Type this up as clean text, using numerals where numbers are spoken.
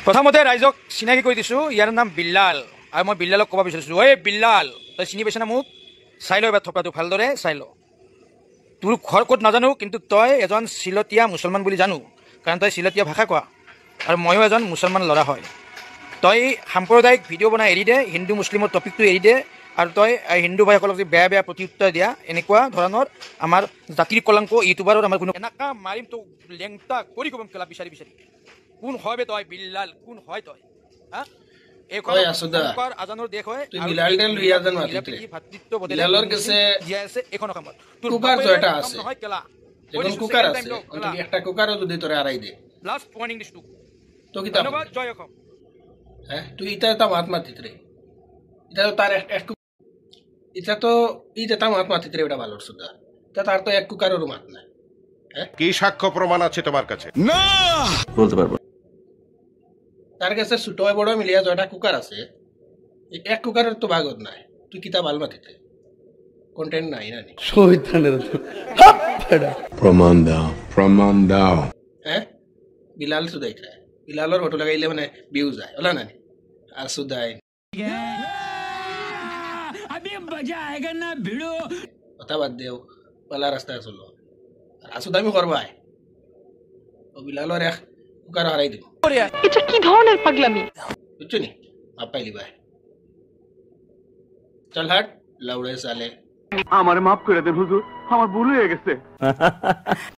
প্ৰথমতে ৰাইজক চিনাকি কৰি দিছোঁ, ইয়াৰ নাম বিল্লাল। আৰু মই বিল্লালক ক'ব বিচাৰিছোঁ, ঐ বিল্লাল, তই চিনি পাইছ না মোক? চাই ল এবাৰ থপৰাটো ভালদৰে চাই ল। তোৰ ঘৰ ক'ত নাজানো, কিন্তু তই এজন চিলতীয়া মুছলমান বুলি জানো, কাৰণ তই চিলতীয়া ভাষা কোৱা। আৰু ময়ো এজন মুছলমান ল'ৰা হয়। তই সাম্প্ৰদায়িক ভিডিঅ' বনাই এৰি দে, হিন্দু মুছলিমৰ টপিকটো এৰি দে, আৰু তই হিন্দু ভাইসকলক যে বেয়া বেয়া প্ৰত্যুত্তৰ দিয়া, এনেকুৱা ধৰণৰ আমাৰ জাতিৰ কলংক ইউটিউবাৰত আমাৰ কোনো এনেকা মাৰিম তোক লেংটা কৰি ক'ম কেলা বিচাৰি বিচাৰি। কোন হয় বে তই বিল্লাল, কোন হয় তই? হা এইখন আজানৰ দেশ হয়, ভাতৃত্ব জীয়াই আছে এইখন অসমত। তোৰ নহয় কেলা একটা কুকারও যদি তোরে আড়াই দে লাস্ট ওয়ার্নিং দিছ তোক। তো কি ধন্যবাদ, জয় অসম। হ্যাঁ তুই ইটা তা মাত মাতিত রে, এটা তো তার এটা তো ইটা তা মাত মাতিত রে, এটা ভালো সুদা, তা তার তো এক কুকারেরও মাত নাই। হ্যাঁ কি সাক্ষ্য প্রমাণ আছে তোমার কাছে? না বলতে পারবো। তার কাছে ছোট বড় মিলিয়া জয়টা কুকার আছে, এক কুকারের তো ভাগত নাই। তুই কিতা ভাল মাতিতে কন্টেন্ট নাই নানি শয়তানের প্রমাণ দাও, প্রমাণ দাও। হ্যাঁ বিলাল সুদাই খায়, বিলালর ফটো লাগাইলে মানে ভিউ যায় ওলা নানি। আর সুদাই কথা বাদ দেও, পালা রাস্তায় চলো। আর আসুদামি করবাই ও বিলালর এক কুকার হারাই দিব। এটা কি ধরনের পাগলামি? বুঝছো নি? মাপ পাইলি ভাই, চল হাট লাউড়ে সালে। আমার মাফ করে দেন হুজুর, আমার ভুল হয়ে গেছে।